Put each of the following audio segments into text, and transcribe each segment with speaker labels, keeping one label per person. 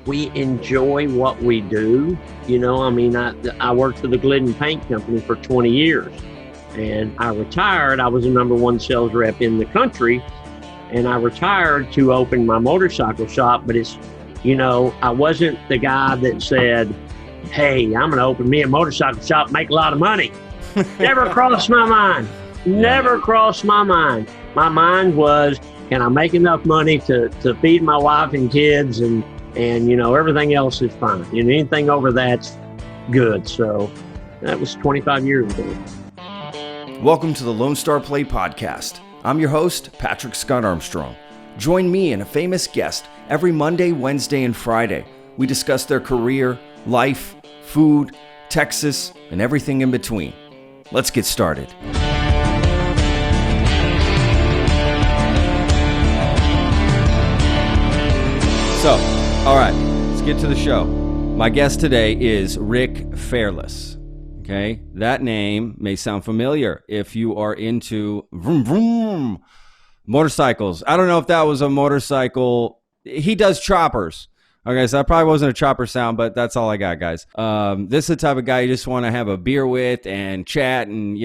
Speaker 1: We enjoy what we do. I worked for the Glidden Paint Company for 20 years. And I retired. I was the number one sales rep in the country. And I retired to open my motorcycle shop. But I wasn't the guy that said, hey, I'm going to open me a motorcycle shop, make a lot of money. Never crossed my mind. Never crossed my mind. My mind was, can I make enough money to feed my wife and kids, and everything else is fine. Anything over that's good. So that was 25 years ago.
Speaker 2: Welcome to the Lone Star Plate Podcast. I'm your host, Patrick Scott Armstrong. Join me and a famous guest every Monday, Wednesday, and Friday. We discuss their career, life, food, Texas, and everything in between. Let's get started. So, all right, let's get to the show. My guest today is Rick Fairless. Okay, that name may sound familiar if you are into vroom vroom motorcycles. I don't know if that was a motorcycle. He does choppers. Okay, so that probably wasn't a chopper sound, but that's all I got, guys. This is the type of guy you just want to have a beer with and chat and,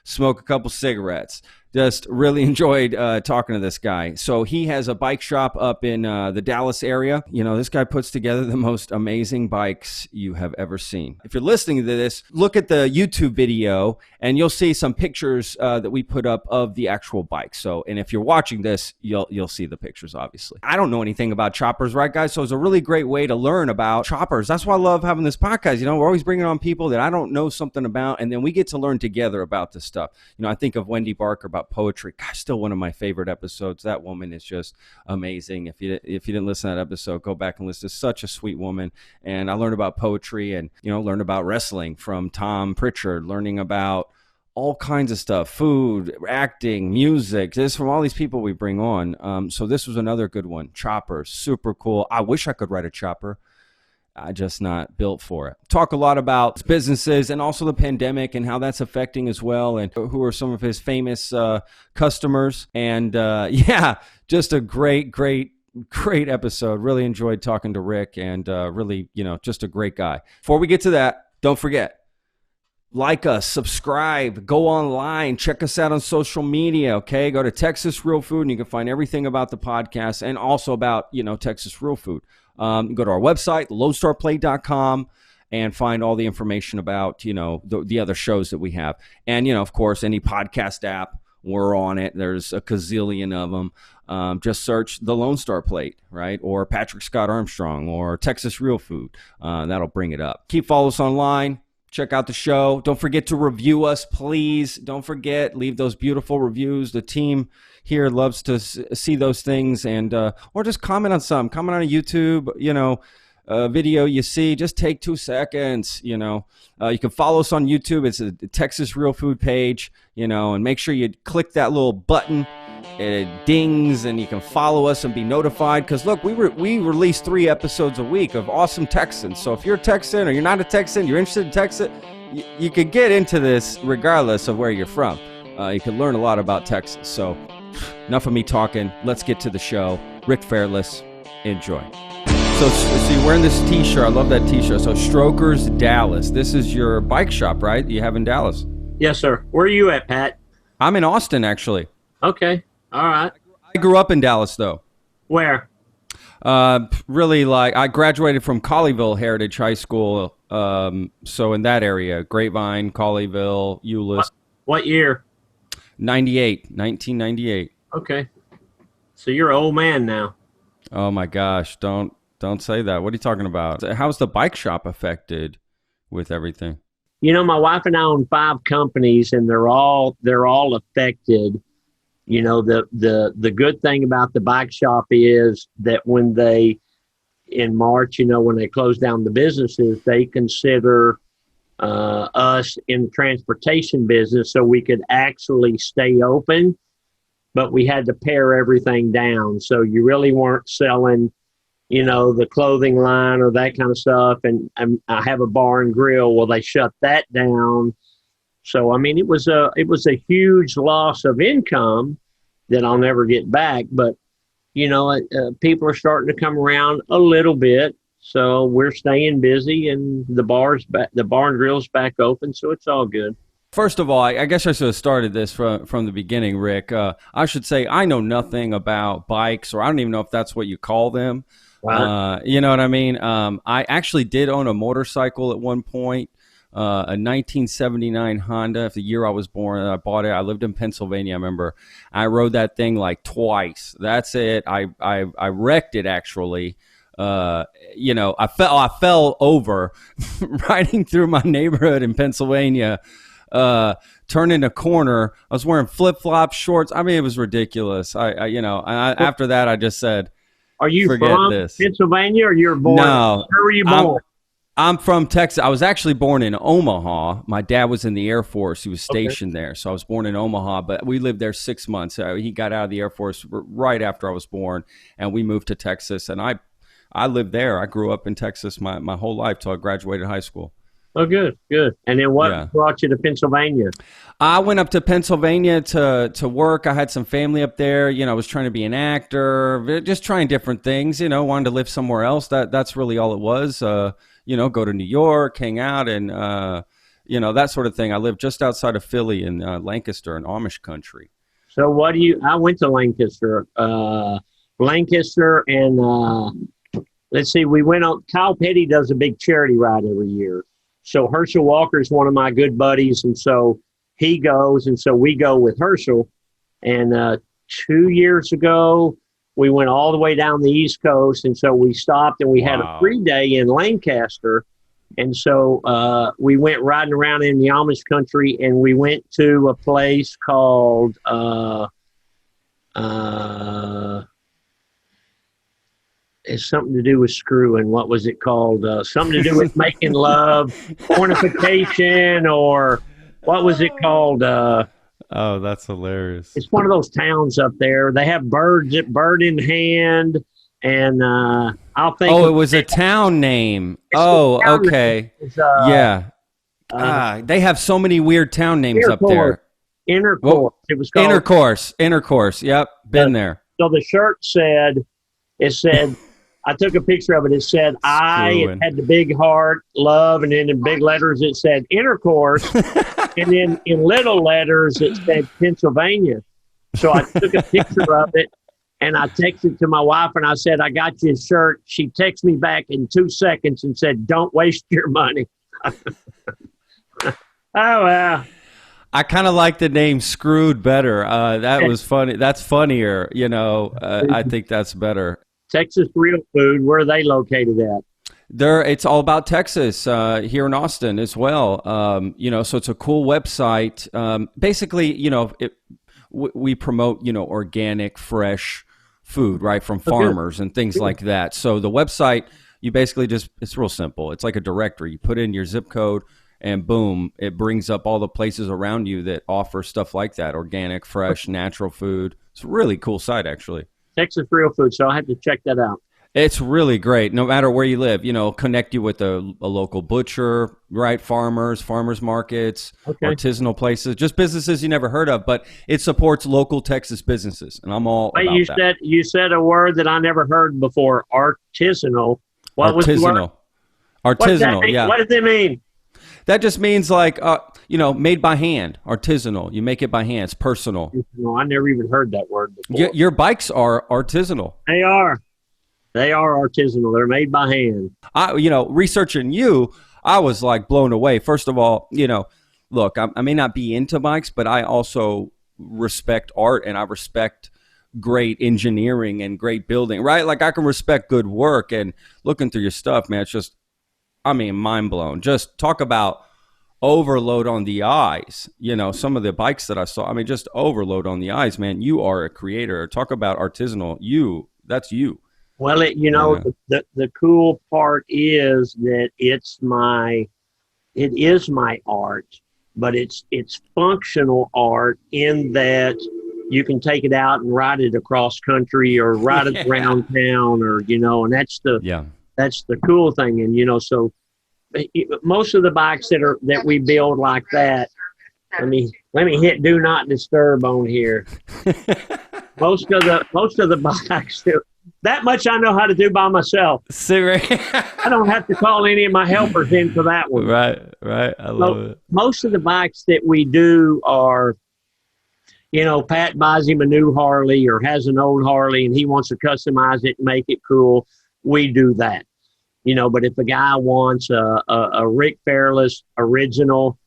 Speaker 2: smoke a couple cigarettes. Just really enjoyed talking to this guy. So he has a bike shop up in the Dallas area. This guy puts together the most amazing bikes you have ever seen. If you're listening to this, look at the YouTube video and you'll see some pictures that we put up of the actual bike. And if you're watching this, you'll see the pictures, obviously. I don't know anything about choppers, right, guys? So it's a really great way to learn about choppers. That's why I love having this podcast. We're always bringing on people that I don't know something about, and then we get to learn together about this stuff. I think of Wendy Barker about poetry. Gosh, still one of my favorite episodes. That woman is just amazing. If you didn't listen to that episode, go back and listen. Such a sweet woman. And I learned about poetry and learned about wrestling from Tom Pritchard, learning about all kinds of stuff, food, acting, music. This is from all these people we bring on. So this was another good one. Choppers, super cool. I wish I could ride a chopper. I'm just not built for it. Talk a lot about businesses and also the pandemic and how that's affecting as well, and who are some of his famous customers. And just a great episode. Really enjoyed talking to Rick, and really, just a great guy. Before we get to that, don't forget, like us, subscribe, go online, check us out on social media, okay? Go to Texas Real Food, and you can find everything about the podcast and also about, Texas Real Food. Go to our website, lonestarplate.com, and find all the information about, the other shows that we have. And, of course, any podcast app, we're on it. There's a gazillion of them. Just search the Lone Star Plate, right? Or Patrick Scott Armstrong or Texas Real Food. That'll bring it up. Keep following us online. Check out the show. Don't forget to review us, please. Don't forget, leave those beautiful reviews. The team here loves to see those things, and or just comment on some. Comment on a YouTube, video you see. Just take 2 seconds. You can follow us on YouTube. It's a Texas Real Food page. And make sure you click that little button. It dings, and you can follow us and be notified. Because look, we release 3 episodes a week of awesome Texans. So if you're a Texan or you're not a Texan, you're interested in Texas, you could get into this regardless of where you're from. You can learn a lot about Texas. So enough of me talking. Let's get to the show. Rick Fairless, enjoy. So you're wearing this T-shirt. I love that T-shirt. So Strokers Dallas. This is your bike shop, right? You have in Dallas.
Speaker 1: Yes, sir. Where are you at, Pat?
Speaker 2: I'm in Austin, actually.
Speaker 1: Okay. All right.
Speaker 2: I grew up in Dallas, though.
Speaker 1: Where?
Speaker 2: Really, I graduated from Colleyville Heritage High School. So in that area, Grapevine, Colleyville, Euless.
Speaker 1: What year?
Speaker 2: 1998.
Speaker 1: Okay. So you're an old man now.
Speaker 2: Oh my gosh! Don't say that. What are you talking about? How's the bike shop affected with everything?
Speaker 1: My wife and I own 5 companies, and they're all affected. The good thing about the bike shop is that when they, in March, when they close down the businesses, they consider us in the transportation business, so we could actually stay open, but we had to pare everything down. So you really weren't selling, the clothing line or that kind of stuff. And I have a bar and grill. Well, they shut that down. So, it was a huge loss of income that I'll never get back. But, people are starting to come around a little bit. So we're staying busy, and the bar and grill's back open, so it's all good.
Speaker 2: First of all, I guess I should have started this from the beginning, Rick. I should say I know nothing about bikes, or I don't even know if that's what you call them.
Speaker 1: Right.
Speaker 2: You know what I mean? I actually did own a motorcycle at one point, a 1979 Honda. The year I was born, I bought it. I lived in Pennsylvania. I remember I rode that thing like twice. That's it. I wrecked it actually. I fell over riding through my neighborhood in Pennsylvania. Turning a corner, I was wearing flip-flops, shorts. I mean, it was ridiculous. After that, I just said,
Speaker 1: "Are you
Speaker 2: forget
Speaker 1: from
Speaker 2: this.
Speaker 1: Pennsylvania, or you're born?
Speaker 2: No,
Speaker 1: where were you born?"
Speaker 2: I'm from Texas. I was actually born in Omaha. My dad was in the Air Force. He was stationed there. So I was born in Omaha, but we lived there 6 months. He got out of the Air Force right after I was born, and we moved to Texas. And I lived there. I grew up in Texas my whole life till I graduated high school.
Speaker 1: Oh, good. And then what brought you to Pennsylvania?
Speaker 2: I went up to Pennsylvania to work. I had some family up there. I was trying to be an actor, just trying different things, wanted to live somewhere else. That's really all it was. Go to New York, hang out, and, that sort of thing. I lived just outside of Philly in Lancaster in Amish country.
Speaker 1: So I went to Lancaster, and let's see, we went on, Kyle Petty does a big charity ride every year. So Herschel Walker is one of my good buddies, and so he goes, and so we go with Herschel. And 2 years ago, we went all the way down the East Coast, and so we stopped, and we had a free day in Lancaster. And so we went riding around in the Amish country, and we went to a place called it's something to do with screwing. What was it called? Something to do with making love, fornication, or what was it called?
Speaker 2: Oh, that's hilarious.
Speaker 1: It's one of those towns up there. They have bird in hand, and I'll think.
Speaker 2: Oh, it was a town name. Oh, okay. Yeah. They have so many weird town names up there.
Speaker 1: Intercourse. It was called
Speaker 2: Intercourse. Yep, been there.
Speaker 1: So the shirt said, I took a picture of it. It said, it had the big heart, love, and then in big letters it said intercourse. And then in little letters it said Pennsylvania. So I took a picture of it, and I texted to my wife, and I said, I got you a shirt. She texted me back in 2 seconds and said, don't waste your money. Oh, wow.
Speaker 2: I kind of like the name Screwed better. That was funny. That's funnier. I think that's better.
Speaker 1: Texas Real Food, where are they located at?
Speaker 2: It's all about Texas here in Austin as well. So it's a cool website. Basically, we promote, organic, fresh food, right, from farmers and things like that. So the website, you basically it's real simple. It's like a directory. You put in your zip code, and boom, it brings up all the places around you that offer stuff like that, organic, fresh, natural food. It's a really cool site, actually.
Speaker 1: Texas Real Food, so I have to check that out.
Speaker 2: It's really great. No matter where you live, connect you with a local butcher, right? Farmers markets, artisanal places, just businesses you never heard of, but it supports local Texas businesses, and I'm all about that.
Speaker 1: You said a word that I never heard before, artisanal. What was the word?
Speaker 2: Artisanal, yeah.
Speaker 1: What does it mean?
Speaker 2: That just means like, made by hand, artisanal. You make it by hand. It's personal.
Speaker 1: No, I never even heard that word before.
Speaker 2: Your bikes are artisanal.
Speaker 1: They are. They are artisanal. They're made by hand.
Speaker 2: Researching you, I was like blown away. First of all, look, I may not be into bikes, but I also respect art, and I respect great engineering and great building, right? Like I can respect good work, and looking through your stuff, man, it's just, mind blown. Just talk about overload on the eyes. Some of the bikes that I saw, just overload on the eyes, man. You are a creator. Talk about artisanal. That's you.
Speaker 1: Well, the cool part is that it is my art, but it's functional art in that you can take it out and ride it across country or ride it around town, or and that's the cool thing. And so most of the bikes that we build like that, let me hit do not disturb on here. Most of the bikes that much I know how to do by myself. I don't have to call any of my helpers in for that one.
Speaker 2: Right. I love it.
Speaker 1: Most of the bikes that we do are, Pat buys him a new Harley or has an old Harley and he wants to customize it and make it cool. We do that. But if a guy wants a Rick Fairless original,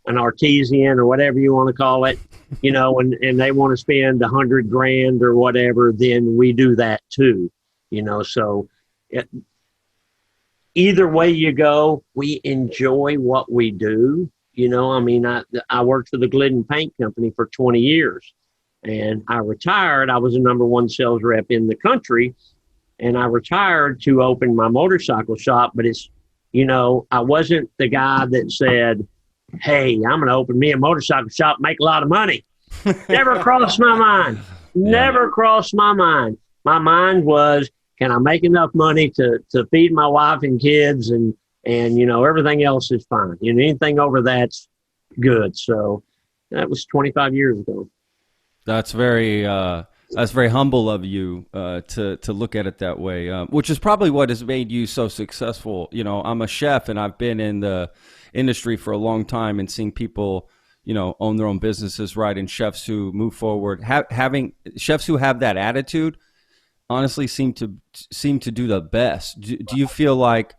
Speaker 1: an artisan or whatever you want to call it, and they want to spend $100,000 or whatever, then we do that too, so either way you go, we enjoy what we do. I worked for the Glidden Paint Company for 20 years and I retired. I was the number one sales rep in the country. And I retired to open my motorcycle shop, but it's, I wasn't the guy that said, hey, I'm going to open me a motorcycle shop, make a lot of money. Never crossed my mind. Never crossed my mind. My mind was, can I make enough money to feed my wife and kids and everything else is fine. Anything over that's good. So that was 25 years ago.
Speaker 2: That's very humble of you to look at it that way, which is probably what has made you so successful. I'm a chef and I've been in the industry for a long time and seeing people, own their own businesses, right? And chefs who move forward, having chefs who have that attitude, honestly, seem to do the best. Do you feel like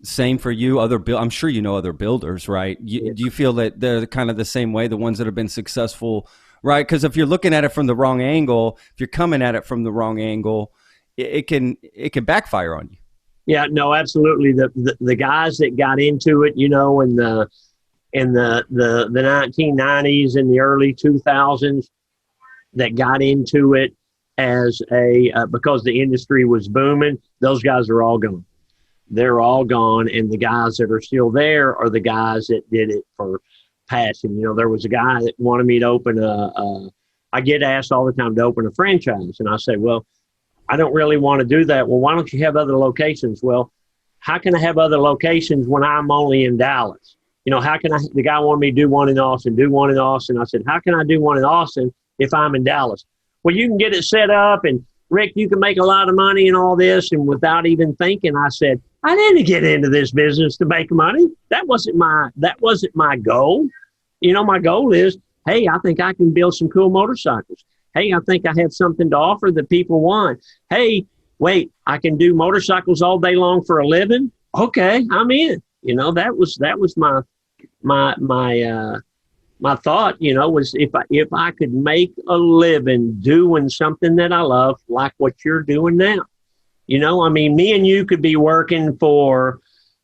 Speaker 2: same for you? I'm sure other builders, right? Do you feel that they're kind of the same way? The ones that have been successful. Right, because if you're looking at it from the wrong angle, if you're coming at it from the wrong angle, it can backfire on you.
Speaker 1: Yeah, no, absolutely. The guys that got into it, in the 1990s and the early 2000s, that got into it as because the industry was booming, those guys are all gone. They're all gone, and the guys that are still there are the guys that did it for passion. There was a guy that wanted me to open I get asked all the time to open a franchise. And I say, well, I don't really want to do that. Well, why don't you have other locations? Well, how can I have other locations when I'm only in Dallas? How can the guy wanted me to do one in Austin. I said, how can I do one in Austin if I'm in Dallas? Well, you can get it set up and Rick, you can make a lot of money and all this. And without even thinking, I said, I didn't get into this business to make money. That wasn't my goal. My goal is, hey, I think I can build some cool motorcycles. Hey, I think I have something to offer that people want. Hey, wait, I can do motorcycles all day long for a living. Okay, I'm in. That was my thought. Was if I could make a living doing something that I love, like what you're doing now. Me and you could be working for.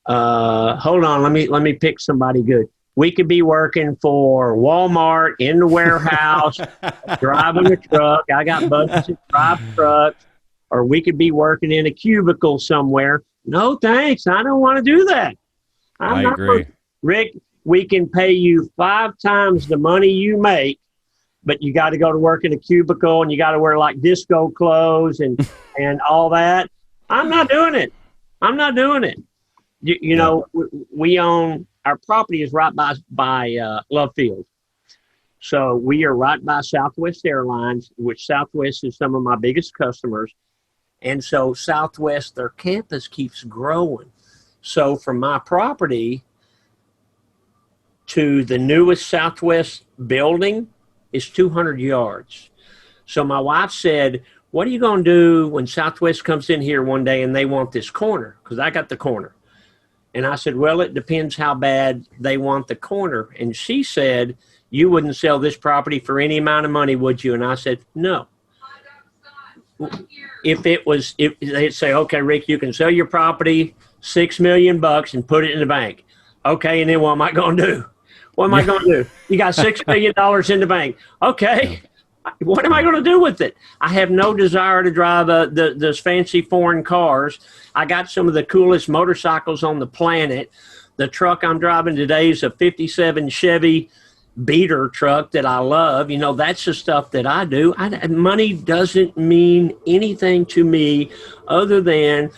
Speaker 1: Hold on, let me pick somebody good. We could be working for Walmart in the warehouse, driving a truck. I got buddies that drive trucks. Or we could be working in a cubicle somewhere. No, thanks. I don't want to do that.
Speaker 2: I agree.
Speaker 1: Rick, we can pay you 5 times the money you make, but you got to go to work in a cubicle and you got to wear like disco clothes and all that. I'm not doing it. We own... Our property is right by Love Field. So we are right by Southwest Airlines, which Southwest is some of my biggest customers. And so Southwest, their campus keeps growing. So from my property to the newest Southwest building is 200 yards. So my wife said, what are you going to do when Southwest comes in here one day and they want this corner? Because I got the corner. And I said, well, it depends how bad they want the corner. And she said, you wouldn't sell this property for any amount of money, would you? And I said, no. If they'd say, okay, Rick, you can sell your property, $6 million and put it in the bank. Okay, and then what am I going to do? What am I going to do? You got $6 million in the bank. Okay. What am I going to do with it? I have no desire to drive those fancy foreign cars. I got some of the coolest motorcycles on the planet. The truck I'm driving today is a 57 Chevy beater truck that I love. That's the stuff that I do. Money doesn't mean anything to me other than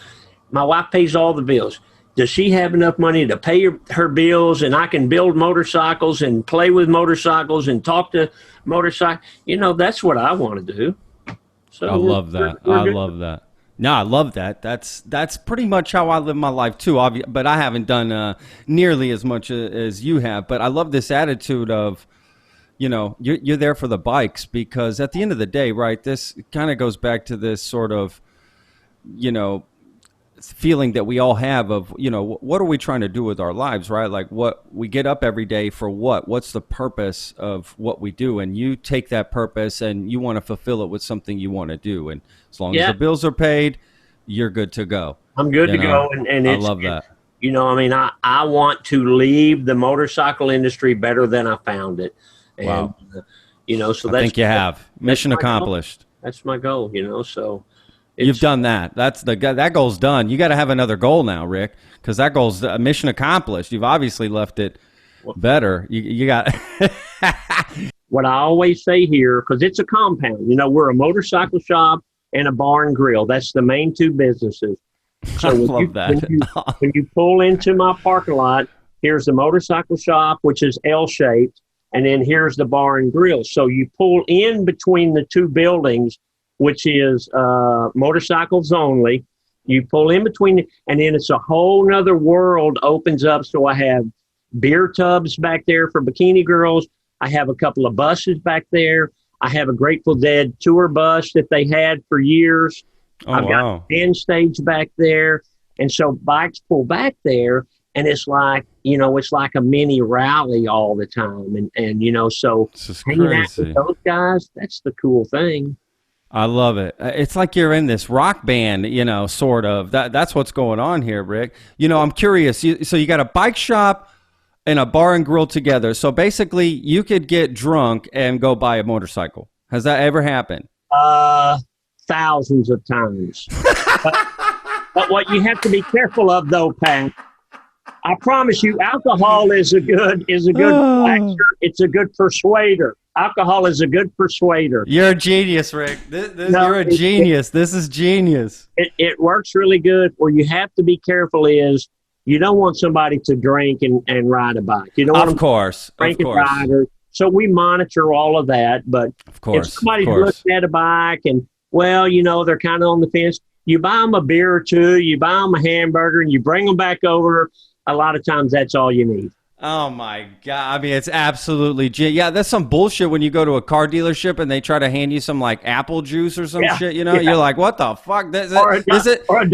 Speaker 1: my wife pays all the bills. Does she have enough money to pay her bills and I can build motorcycles and play with motorcycles and talk to motorcycles? That's what I want to do. So
Speaker 2: I love that. I love that. No, I love that. That's pretty much how I live my life too. But I haven't done nearly as much as you have. But I love this attitude of, you're there for the bikes, because at the end of the day, right? This kind of goes back to this sort of, you know, feeling that we all have of, what are we trying to do with our lives, right? Like, what we get up every day for, what's the purpose of what we do? And you take that purpose and you want to fulfill it with something you want to do. And as long as the bills are paid, you're good to go.
Speaker 1: I'm good to go. And
Speaker 2: I love that.
Speaker 1: I want to leave the motorcycle industry better than I found it. And,
Speaker 2: wow.
Speaker 1: So
Speaker 2: I think you have. Mission accomplished.
Speaker 1: That's my goal, so.
Speaker 2: You've done that. That goal's done. You got to have another goal now, Rick, because that goal's mission accomplished. You've obviously left it better. You got.
Speaker 1: What I always say here, because it's a compound. We're a motorcycle shop and a bar and grill. That's the main two businesses. So when you pull into my parking lot, here's the motorcycle shop, which is L-shaped, and then here's the bar and grill. So you pull in between the two buildings, which is motorcycles only. You pull in between, and then it's a whole nother world opens up. So I have beer tubs back there for bikini girls. I have a couple of buses back there. I have a Grateful Dead tour bus that they had for years. I've got a band stage back there. And so bikes pull back there, and it's like, it's like a mini rally all the time. And so hanging out with those guys, that's the cool thing.
Speaker 2: I love it. It's like you're in this rock band, sort of. That's what's going on here, Rick. I'm curious. So you got a bike shop and a bar and grill together. So basically, you could get drunk and go buy a motorcycle. Has that ever happened?
Speaker 1: Thousands of times. But what you have to be careful of, though, Pat, I promise you, alcohol is a good relaxer. It's a good persuader. Alcohol is a good persuader.
Speaker 2: You're a genius, Rick. You're a genius. This is genius.
Speaker 1: It works really good. Where you have to be careful is you don't want somebody to drink and ride a bike. You don't want
Speaker 2: of course.
Speaker 1: Drink and ride. So we monitor all of that. But
Speaker 2: of course,
Speaker 1: if somebody's looking at a bike and, they're kind of on the fence, you buy them a beer or two, you buy them a hamburger, and you bring them back over. A lot of times that's all you need.
Speaker 2: Oh my God. I mean, it's absolutely, that's some bullshit when you go to a car dealership and they try to hand you some like apple juice or some shit, You're like, what the fuck?
Speaker 1: Or a donut.
Speaker 2: Or a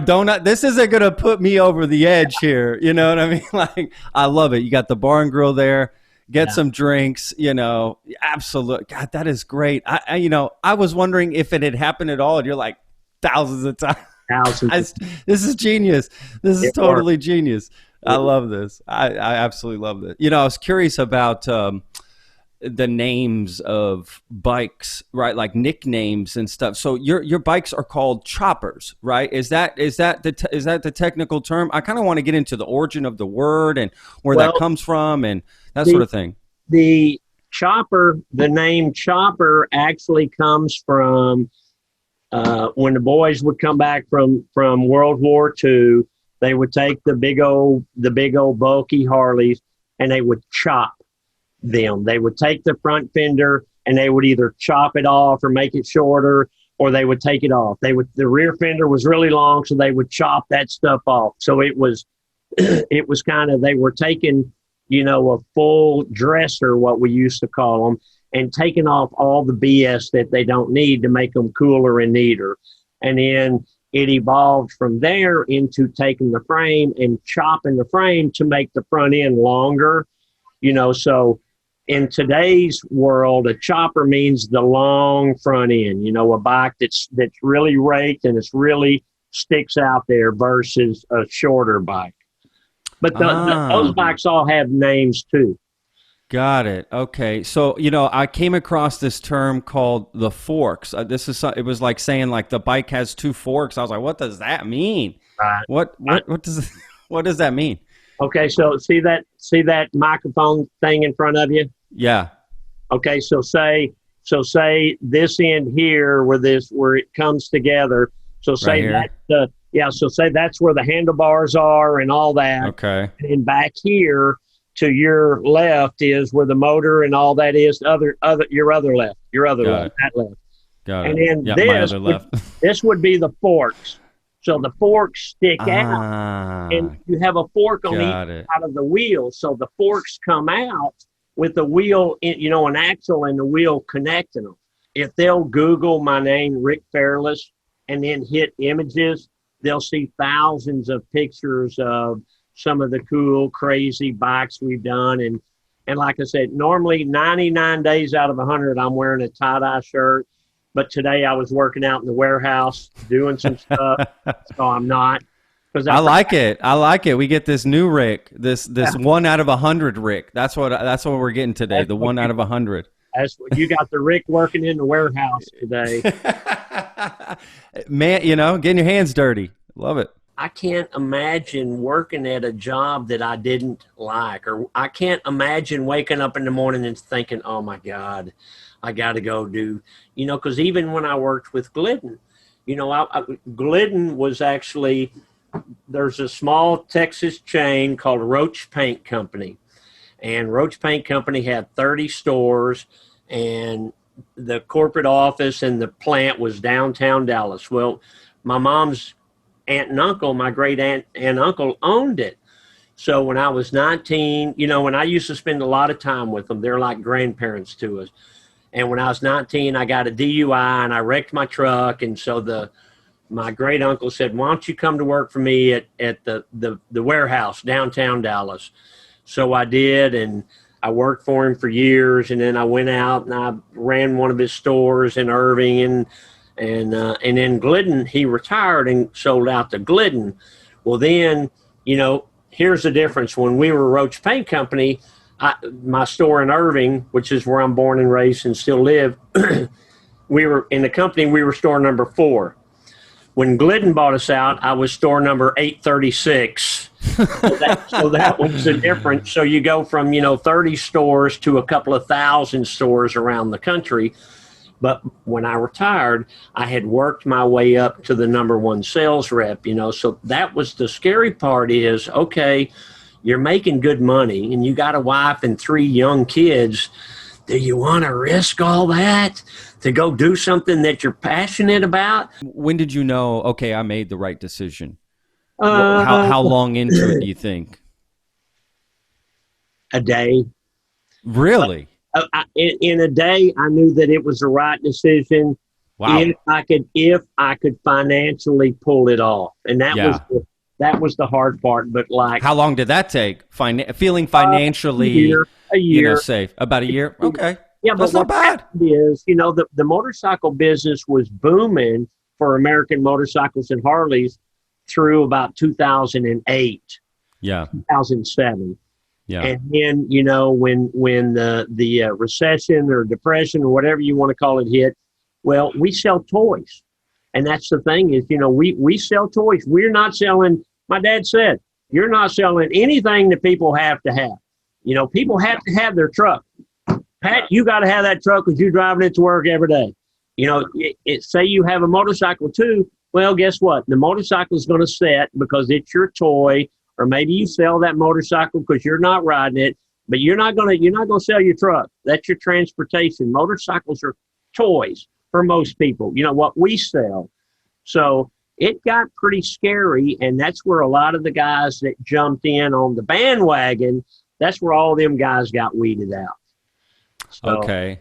Speaker 2: donut. This isn't going to put me over the edge here. You know what I mean? Like, I love it. You got the bar and grill there, get some drinks, absolutely. God, that is great. I was wondering if it had happened at all, and you're like, thousands of times. This is genius. This is totally genius. I love this. I absolutely love this. I was curious about the names of bikes, right? Like nicknames and stuff. So your bikes are called choppers, right? Is that the technical term? I kind of want to get into the origin of the word and where that comes from and that sort of thing.
Speaker 1: The name chopper actually comes from when the boys would come back from World War II. They would take the big old bulky Harleys and they would chop them. They would take the front fender and they would either chop it off or make it shorter, or they would take it off. The rear fender was really long, so they would chop that stuff off. So it was kind of, they were taking, a full dresser, what we used to call them, and taking off all the BS that they don't need to make them cooler and neater. And then it evolved from there into taking the frame and chopping the frame to make the front end longer, so in today's world, a chopper means the long front end, a bike that's really raked and it's really sticks out there versus a shorter bike. But those bikes all have names too.
Speaker 2: Got it. Okay. So, I came across this term called the forks. It was like saying like the bike has two forks. I was like, what does that mean?
Speaker 1: Right.
Speaker 2: What does that mean?
Speaker 1: Okay. So see that microphone thing in front of you?
Speaker 2: Yeah.
Speaker 1: Okay. So say this end here where it comes together. So say so say that's where the handlebars are and all that.
Speaker 2: Okay.
Speaker 1: And back here to your left is where the motor and all that is. Your other left, that left.
Speaker 2: Got
Speaker 1: And
Speaker 2: it.
Speaker 1: then
Speaker 2: Yeah, my other left.
Speaker 1: this would be the forks. So the forks stick out, and you have a fork on each side of the wheel. So the forks come out with the wheel, an axle and the wheel connecting them. If they'll Google my name, Rick Fairless, and then hit images, they'll see thousands of pictures of some of the cool, crazy bikes we've done. And like I said, normally 99 days out of 100, I'm wearing a tie-dye shirt. But today I was working out in the warehouse doing some stuff, so I'm not.
Speaker 2: I like it. I like it. We get this new Rick, this 1 out of 100 Rick. That's what we're getting today. The 1 out of 100.
Speaker 1: That's what you got, the Rick working in the warehouse today.
Speaker 2: Man, getting your hands dirty. Love it.
Speaker 1: I can't imagine working at a job that I didn't like, or I can't imagine waking up in the morning and thinking, oh my God, I got to go do, because even when I worked with Glidden, Glidden was actually, there's a small Texas chain called Roach Paint Company, and Roach Paint Company had 30 stores, and the corporate office and the plant was downtown Dallas. Well, my mom's aunt and uncle, my great aunt and uncle, owned it. So when I was 19, when I used to spend a lot of time with them, they're like grandparents to us. And when I was 19, I got a DUI and I wrecked my truck. And so my great uncle said, why don't you come to work for me at the warehouse downtown Dallas? So I did, and I worked for him for years. And then I went out and I ran one of his stores in Irving, and then Glidden, he retired and sold out to Glidden. Well, then, here's the difference. When we were Roach Paint Company, my store in Irving, which is where I'm born and raised and still live, we were in the company, we were store number 4. When Glidden bought us out, I was store number 836. So that was the difference. So you go from, 30 stores to a couple of thousand stores around the country. But when I retired, I had worked my way up to the number 1 sales rep, so that was the scary part is, okay, you're making good money and you got a wife and 3 young kids. Do you want to risk all that to go do something that you're passionate about?
Speaker 2: When did you know, okay, I made the right decision? How long into it do you think?
Speaker 1: A day.
Speaker 2: Really?
Speaker 1: In a day, I knew that it was the right decision.
Speaker 2: Wow.
Speaker 1: If I could financially pull it off. And that was the hard part. But
Speaker 2: how long did that take? Feeling financially,
Speaker 1: a year.
Speaker 2: Safe. About a year. Okay.
Speaker 1: Yeah,
Speaker 2: that's
Speaker 1: but
Speaker 2: not bad.
Speaker 1: Is the motorcycle business was booming for American motorcycles and Harleys through about 2008.
Speaker 2: Yeah.
Speaker 1: 2007.
Speaker 2: Yeah.
Speaker 1: And then, when the recession or depression or whatever you want to call it hit, well, we sell toys. And that's the thing is, we sell toys. We're not selling, my dad said, you're not selling anything that people have to have. People have to have their truck. Pat, you got to have that truck because you're driving it to work every day. Say you have a motorcycle too. Well, guess what? The motorcycle is going to set because it's your toy. Or maybe you sell that motorcycle because you're not riding it, but you're not gonna sell your truck. That's your transportation. Motorcycles are toys for most people. What we sell. So it got pretty scary, and that's where a lot of the guys that jumped in on the bandwagon, that's where all them guys got weeded out. So,
Speaker 2: okay,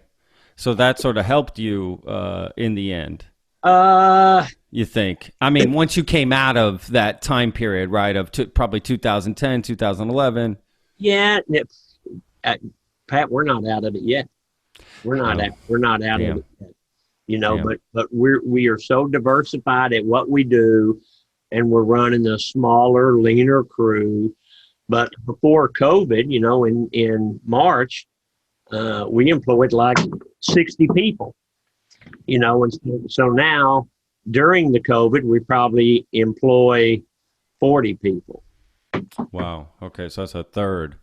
Speaker 2: so that sort of helped you in the end. You think? I mean, once you came out of that time period, right, of probably 2010, 2011.
Speaker 1: Yeah, Pat, we're not out of it yet. We're not out of it yet. But we are so diversified at what we do, and we're running a smaller, leaner crew. But before COVID, in March, we employed like 60 people. And so now during the COVID, we probably employ 40 people.
Speaker 2: Wow. Okay. So that's a third.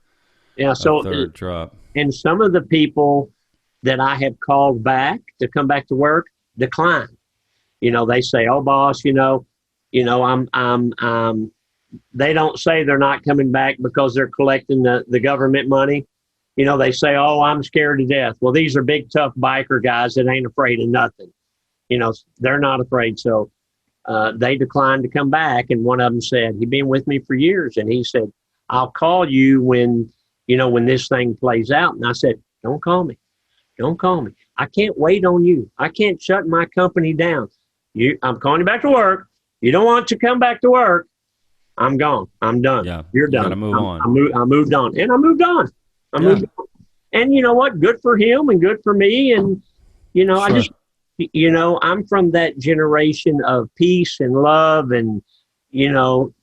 Speaker 1: Yeah. So
Speaker 2: third drop. And
Speaker 1: some of the people that I have called back to come back to work decline. They say, oh, boss, I'm they don't say they're not coming back because they're collecting the government money. They say, oh, I'm scared to death. Well, these are big, tough biker guys that ain't afraid of nothing. they're not afraid. So they declined to come back. And one of them said, he'd been with me for years. And he said, I'll call you when this thing plays out. And I said, don't call me. Don't call me. I can't wait on you. I can't shut my company down. I'm calling you back to work. You don't want to come back to work. I'm gone. I'm done.
Speaker 2: Yeah,
Speaker 1: You're done.
Speaker 2: Gotta move on.
Speaker 1: I moved on. And I moved on. Moved on. And you know what? Good for him and good for me. And, sure. I'm from that generation of peace and love and, don't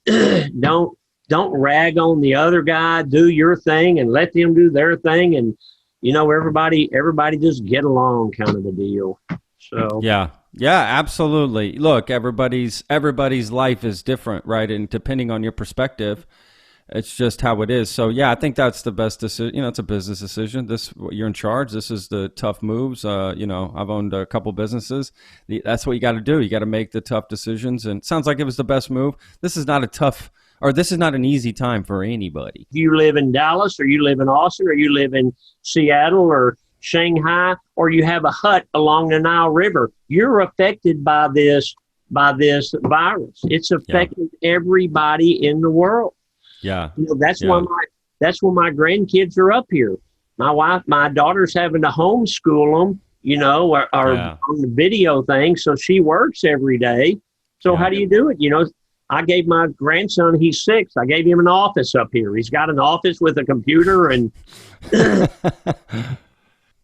Speaker 1: rag on the other guy. Do your thing and let them do their thing. And, everybody just get along kind of a deal. So,
Speaker 2: yeah, absolutely. Look, everybody's life is different, right? And depending on your perspective, it's just how it is. So, yeah, I think that's the best decision. It's a business decision. You're in charge. This is the tough moves. I've owned a couple businesses. That's what you got to do. You got to make the tough decisions. And it sounds like it was the best move. This is not an easy time for anybody.
Speaker 1: You live in Dallas, or you live in Austin, or you live in Seattle or Shanghai, or you have a hut along the Nile River. You're affected by this virus. It's affecting everybody in the world.
Speaker 2: Yeah.
Speaker 1: That's why my grandkids are up here. My daughter's having to homeschool them, or on the video thing. So she works every day. So how do you do it? I gave my grandson, he's 6. I gave him an office up here. He's got an office with a computer and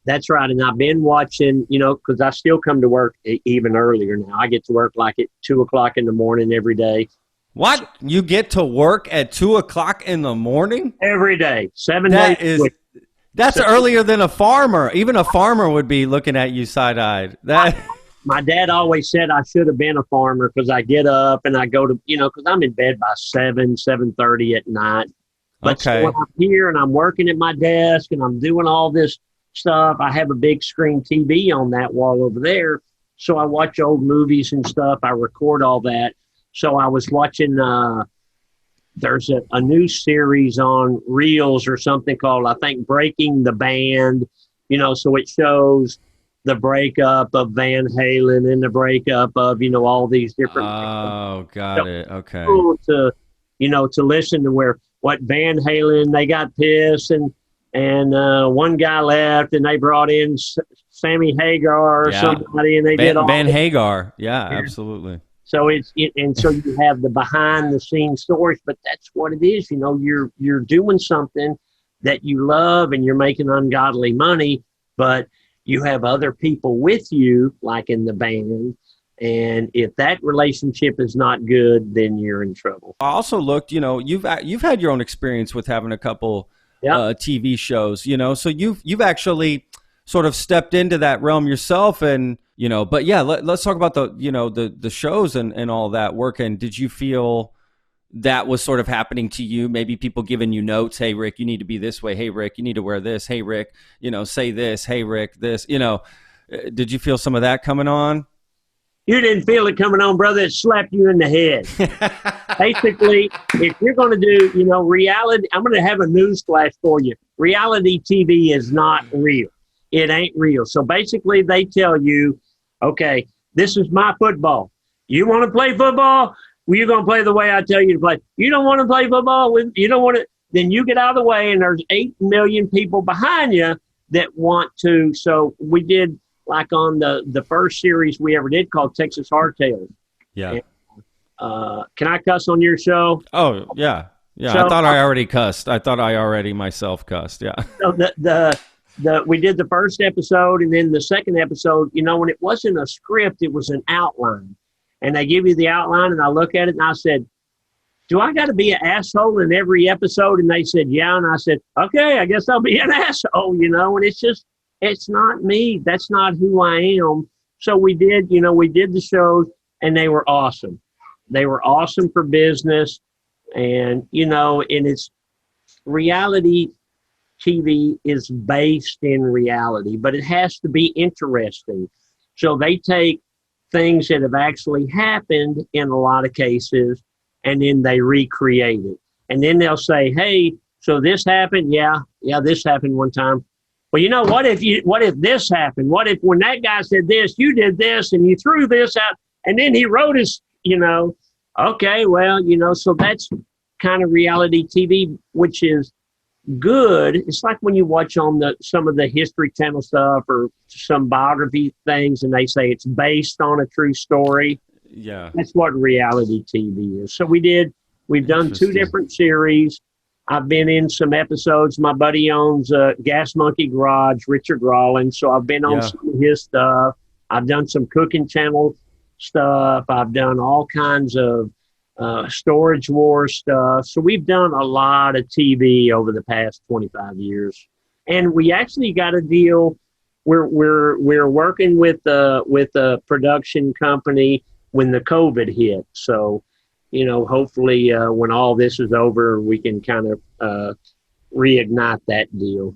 Speaker 1: that's right. And I've been watching, because I still come to work even earlier now. I get to work like at 2:00 in the morning every day.
Speaker 2: What? You get to work at 2:00 in the morning?
Speaker 1: Every day, 7 days.
Speaker 2: That's earlier than a farmer. Even a farmer would be looking at you side-eyed.
Speaker 1: My dad always said I should have been a farmer because I get up and I go to, because I'm in bed by 7:30 at night. But so when I'm here and I'm working at my desk and I'm doing all this stuff, I have a big screen TV on that wall over there. So I watch old movies and stuff. I record all that. So I was watching, there's a new series on Reels or something called, I think, Breaking the Band, so it shows the breakup of Van Halen and the breakup of, all these different.
Speaker 2: Oh, got it. Okay.
Speaker 1: Cool to listen to what Van Halen, they got pissed and one guy left and they brought in Sammy Hagar or somebody and they did all
Speaker 2: Van Hagar. Yeah, absolutely.
Speaker 1: So so you have the behind the scenes stories, but that's what it is. You're doing something that you love and you're making ungodly money, but you have other people with you, like in the band. And if that relationship is not good, then you're in trouble.
Speaker 2: I also looked, you've had your own experience with having a couple TV shows, so you've actually sort of stepped into that realm yourself and, but yeah, let's talk about the shows and all that work. And did you feel that was sort of happening to you? Maybe people giving you notes. Hey, Rick, you need to be this way. Hey, Rick, you need to wear this. Hey, Rick, say this. Hey, Rick, this, did you feel some of that coming on?
Speaker 1: You didn't feel it coming on, brother. It slapped you in the head. Basically, if you're going to do, reality, I'm going to have a news flash for you. Reality TV is not real. It ain't real. So basically they tell you, okay, this is my football. You want to play football? Well, you're going to play the way I tell you to play. You don't want to play football? You don't want to? Then you get out of the way, and there's 8 million people behind you that want to. So we did, like on the first series we ever did called Texas Hardtails. Yeah. And, can I cuss on your show?
Speaker 2: Oh, yeah. Yeah, so, I thought I already cussed. I thought I already myself cussed, yeah.
Speaker 1: So we did the first episode, and then the second episode, when it wasn't a script, it was an outline. And they give you the outline, and I look at it, and I said, do I got to be an asshole in every episode? And they said, yeah. And I said, okay, I guess I'll be an asshole, and it's not me. That's not who I am. So we did the shows, and they were awesome. They were awesome for business. And, and it's reality TV is based in reality, but it has to be interesting. So they take things that have actually happened in a lot of cases, and then they recreate it. And then they'll say, hey, so this happened. Yeah, this happened one time. well, what if this happened? What if when that guy said this, you did this and you threw this out and then he wrote his, okay, well, so that's kind of reality TV, which is good. It's like when you watch on some of the History Channel stuff or some biography things and they say it's based on a true story.
Speaker 2: Yeah.
Speaker 1: That's what reality TV is. So we've done 2 different series. I've been in some episodes. My buddy owns Gas Monkey Garage, Richard Rawlins. So I've been on some of his stuff. I've done some cooking channel stuff. I've done all kinds of storage war stuff. So we've done a lot of TV over the past 25 years. And we actually got a deal. We're working with a production company when the COVID hit. So, hopefully when all this is over, we can kind of reignite that deal.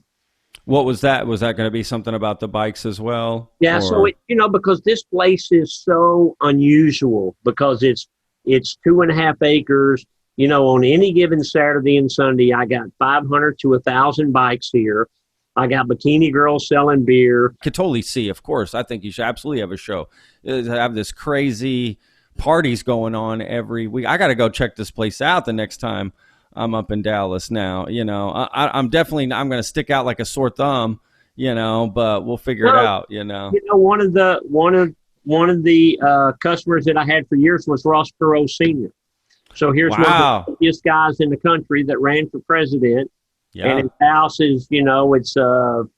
Speaker 2: What was that? Was that going to be something about the bikes as well?
Speaker 1: Yeah. Or? So, because this place is so unusual because it's 2.5 acres. On any given Saturday and Sunday, I got 500 to 1,000 bikes here. I got bikini girls selling beer.
Speaker 2: I could totally see, of course. I think you should absolutely have a show. Have this crazy parties going on every week. I got to go check this place out the next time I'm up in Dallas now. I'm going to stick out like a sore thumb, but we'll figure it out,
Speaker 1: One of the customers that I had for years was Ross Perot Senior. So here's one of the biggest guys in the country that ran for president. Yeah. And his house is, it's 4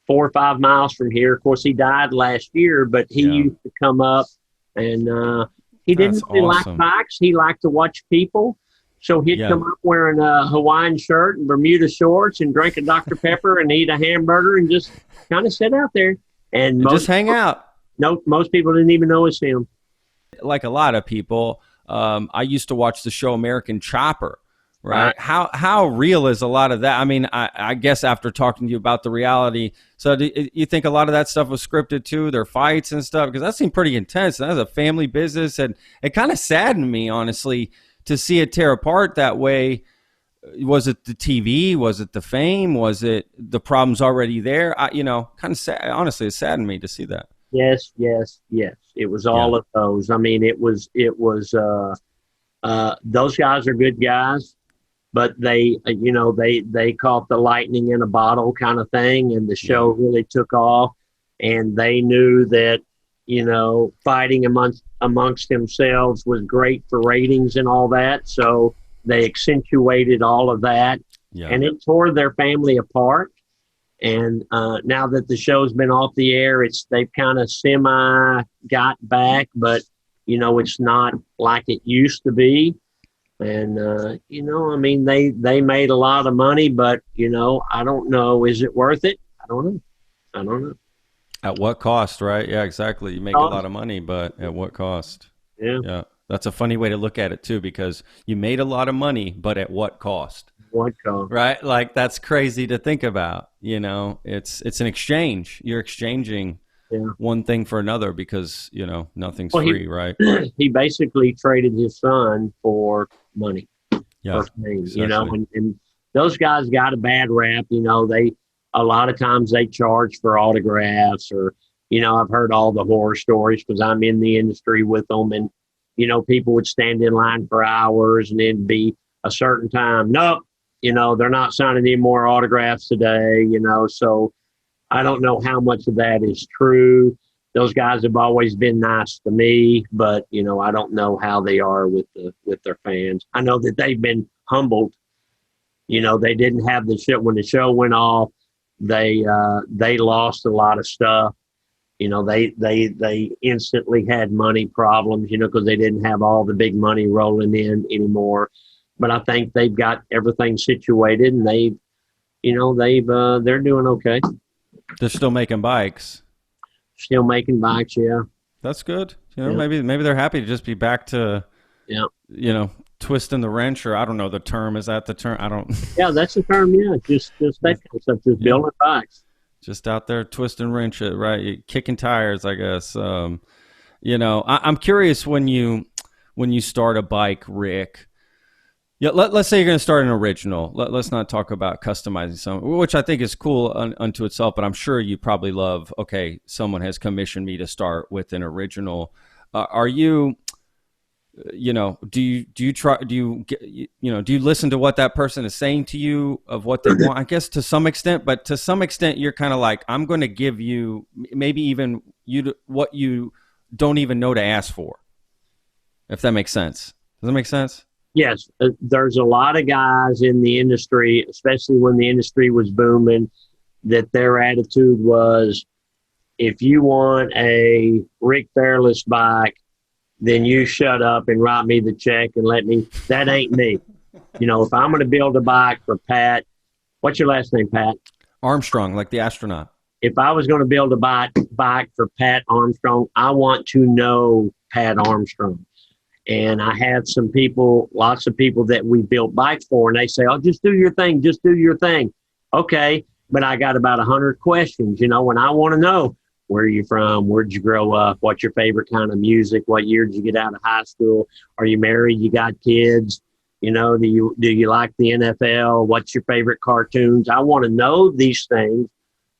Speaker 1: or 5 miles from here. Of course, he died last year, but he used to come up and he didn't really like bikes. He liked to watch people. So he'd come up wearing a Hawaiian shirt and Bermuda shorts and drink a Dr. Pepper and eat a hamburger and just kind of sit out there. And
Speaker 2: just hang out.
Speaker 1: No, most people didn't even know it's him.
Speaker 2: Like a lot of people, I used to watch the show American Chopper. Right. How real is a lot of that? I mean, I guess after talking to you about the reality, so do you think a lot of that stuff was scripted too, their fights and stuff? Because that seemed pretty intense. That was a family business, and it kind of saddened me, honestly, to see it tear apart that way. Was it the TV? Was it the fame? Was it the problems already there? Kind of sad. Honestly, it saddened me to see that.
Speaker 1: Yes. It was all of those. I mean, it was. Those guys are good guys. But they caught the lightning in a bottle kind of thing, and the show really took off. And they knew that, fighting amongst themselves was great for ratings and all that. So they accentuated all of that, and it tore their family apart. And now that the show's been off the air, they've kind of semi got back, but it's not like it used to be. And, they made a lot of money, but, I don't know. Is it worth it? I don't know.
Speaker 2: At what cost, right? Yeah, exactly. You make a lot of money, but at what cost? Yeah. That's a funny way to look at it, too, because you made a lot of money, but at what cost?
Speaker 1: What cost?
Speaker 2: Right? Like, that's crazy to think about. It's an exchange. You're exchanging one thing for another because, nothing's free, right?
Speaker 1: He basically traded his son for money.
Speaker 2: Yeah,
Speaker 1: exactly. And those guys got a bad rap. A lot of times they charge for autographs or, I've heard all the horror stories because I'm in the industry with them and, people would stand in line for hours and then be a certain time. Nope. They're not signing any more autographs today, so I don't know how much of that is true. Those guys have always been nice to me, but I don't know how they are with their fans. I know that they've been humbled. They didn't have the show when the show went off. They lost a lot of stuff. They instantly had money problems. Because they didn't have all the big money rolling in anymore. But I think they've got everything situated, and they're doing okay.
Speaker 2: They're still making bikes.
Speaker 1: Still making bikes, yeah.
Speaker 2: That's good. Maybe they're happy to just be back to, twisting the wrench, or I don't know the term. Is that the term? I don't. Yeah,
Speaker 1: that's the term. Yeah, just that kind of stuff. Just building bikes.
Speaker 2: Just out there twisting wrench, right? Kicking tires, I guess. I'm curious when you start a bike, Rick. Yeah, let's say you're going to start an original. Let's not talk about customizing some, which I think is cool unto itself, but I'm sure you probably love, okay, someone has commissioned me to start with an original. Are you, do you try, do you listen to what that person is saying to you of what they want? I guess to some extent, but to some extent you're kind of like, I'm going to give you maybe even what you don't even know to ask for, if that makes sense. Does that make sense?
Speaker 1: Yes, there's a lot of guys in the industry, especially when the industry was booming, that their attitude was, if you want a Rick Fairless bike, then you shut up and write me the check and that ain't me. If I'm going to build a bike for Pat, what's your last name, Pat?
Speaker 2: Armstrong, like the astronaut.
Speaker 1: If I was going to build a bike for Pat Armstrong, I want to know Pat Armstrong. And I have lots of people that we built bikes for, and they say, oh, just do your thing. Just do your thing. Okay. But I got about 100 questions, and I want to know, where are you from? Where'd you grow up? What's your favorite kind of music? What year did you get out of high school? Are you married? You got kids? Do you like the NFL? What's your favorite cartoons? I want to know these things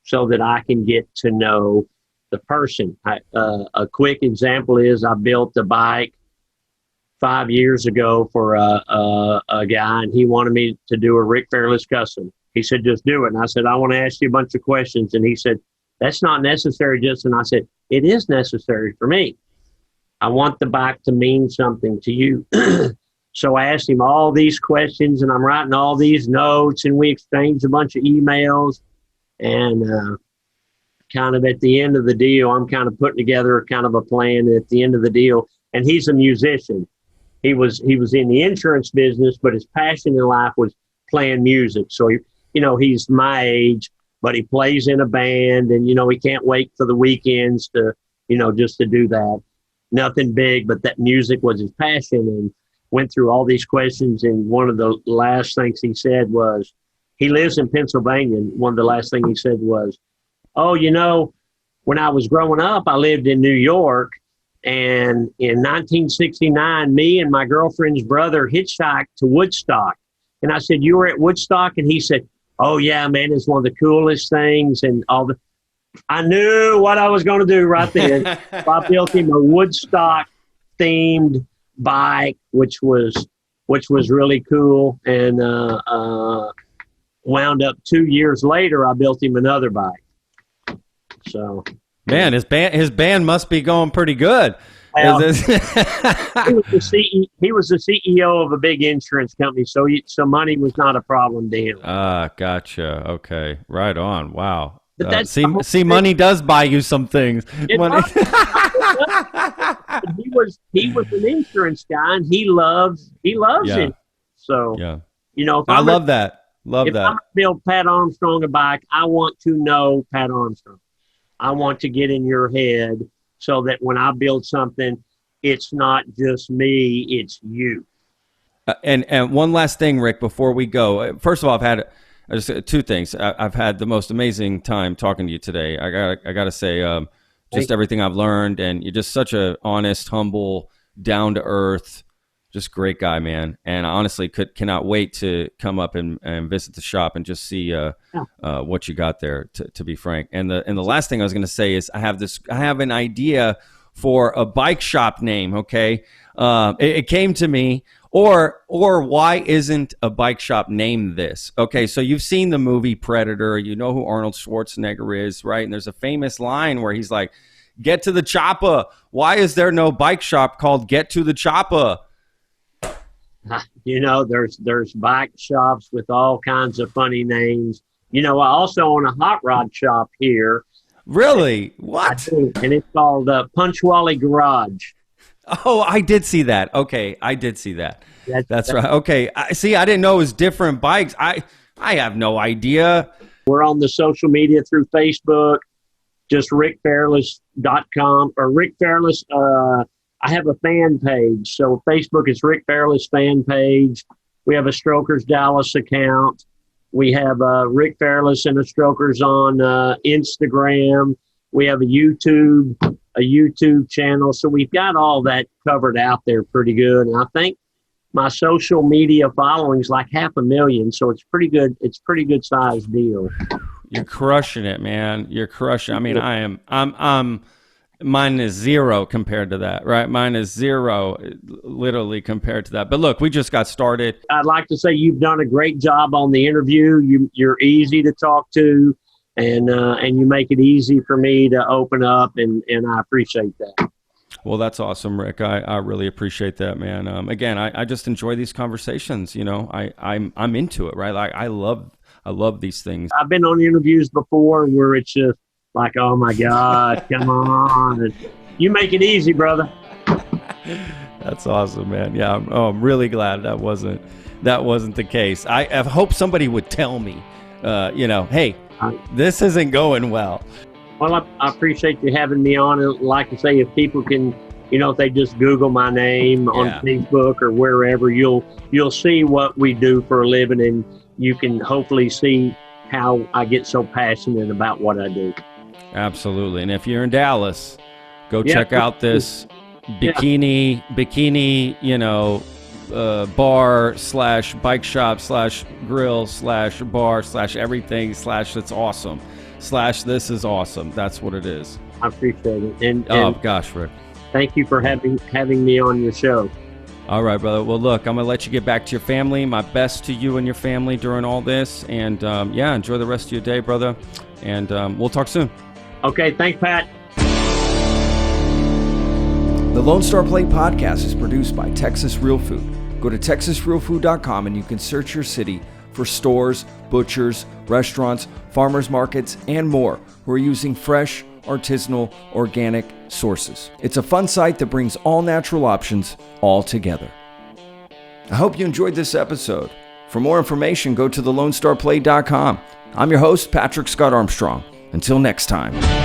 Speaker 1: so that I can get to know the person. A quick example is I built a bike 5 years ago for a guy, and he wanted me to do a Rick Fairless custom. He said, just do it. And I said, I want to ask you a bunch of questions. And he said, that's not necessary, Justin. I said, it is necessary for me. I want the bike to mean something to you. So I asked him all these questions, and I'm writing all these notes, and we exchanged a bunch of emails. And kind of at the end of the deal, I'm kind of putting together kind of a plan at the end of the deal. And he's a musician. He was in the insurance business, but his passion in life was playing music. So he's my age, but he plays in a band, and he can't wait for the weekends to just to do that. Nothing big, but that music was his passion. And went through all these questions, and one of the last things he said was, he lives in Pennsylvania, and one of the last things he said was, oh, when I was growing up, I lived in New York. And in 1969, me and my girlfriend's brother hitchhiked to Woodstock. And I said, you were at Woodstock? And he said, oh, yeah, man, it's one of the coolest things. And I knew what I was going to do right then. So I built him a Woodstock-themed bike, which was really cool. And wound up 2 years later, I built him another bike. So...
Speaker 2: Man, his band must be going pretty good.
Speaker 1: Well, he was the CEO of a big insurance company, so money was not a problem to him.
Speaker 2: Gotcha. Okay, right on. Wow.
Speaker 1: But
Speaker 2: money does buy you some things. Money.
Speaker 1: He was an insurance guy, and he loves it. So
Speaker 2: yeah,
Speaker 1: I
Speaker 2: love that. Love that.
Speaker 1: If I'm gonna build Pat Armstrong a bike, I want to know Pat Armstrong. I want to get in your head so that when I build something, it's not just me, it's you.
Speaker 2: And one last thing, Rick, before we go. First of all, I've had just two things. I've had the most amazing time talking to you today. I gotta say, just everything I've learned, and you're just such a honest, humble, down to earth, just great guy, man. And I honestly cannot wait to come up and visit the shop and just see what you got there. To be frank, and the last thing I was going to say is I have an idea for a bike shop name. Okay, it came to me. Or why isn't a bike shop named this? Okay, so you've seen the movie Predator. You know who Arnold Schwarzenegger is, right? And there's a famous line where he's like, "Get to the chopper." Why is there no bike shop called Get to the Chopper?
Speaker 1: There's bike shops with all kinds of funny names. I also own a hot rod shop here.
Speaker 2: Really? What?
Speaker 1: And it's called Punchwally Garage.
Speaker 2: Oh, I did see that. Okay, I did see that. That's right. Okay, I didn't know it was different bikes. I have no idea.
Speaker 1: We're on the social media through Facebook, just rickfairless.com or Rick Fairless. I have a fan page. So Facebook is Rick Fairless fan page. We have a Strokers Dallas account. We have Rick Fairless and the Strokers on Instagram. We have a YouTube channel. So we've got all that covered out there pretty good. And I think, my social media following is like 500,000. So it's pretty good. It's pretty good sized deal.
Speaker 2: You're crushing it, man. You're crushing. I mean, I'm mine is zero compared to that, right? Mine is zero literally compared to that. But look, we just got started.
Speaker 1: I'd like to say you've done a great job on the interview. You're easy to talk to, and you make it easy for me to open up, and I appreciate that.
Speaker 2: Well, that's awesome, Rick. I really appreciate that, man. Again, I just enjoy these conversations. You know, I'm into it, right? Like I love these things.
Speaker 1: I've been on interviews before where it's just like, oh my God, come on. And you make it easy, brother.
Speaker 2: That's awesome, man. Yeah, I'm really glad that wasn't the case. I hope somebody would tell me, hey, this isn't going well.
Speaker 1: Well, I appreciate you having me on. And like I say, if people can, if they just Google my name on Facebook or wherever, you'll see what we do for a living, and you can hopefully see how I get so passionate about what I do.
Speaker 2: Absolutely. And if you're in Dallas, go check out this bikini, bar / bike shop / grill / bar / everything / it's awesome / this is awesome. That's what it is.
Speaker 1: I appreciate it. And
Speaker 2: gosh, Rick.
Speaker 1: Thank you for having me on your show.
Speaker 2: All right, brother. Well, look, I'm going to let you get back to your family. My best to you and your family during all this. And enjoy the rest of your day, brother. And we'll talk soon.
Speaker 1: Okay. Thanks, Pat.
Speaker 3: The Lone Star Plate podcast is produced by Texas Real Food. Go to texasrealfood.com and you can search your city for stores, butchers, restaurants, farmers markets, and more who are using fresh, artisanal, organic sources. It's a fun site that brings all natural options all together. I hope you enjoyed this episode. For more information, go to thelonestarplate.com. I'm your host, Patrick Scott Armstrong. Until next time.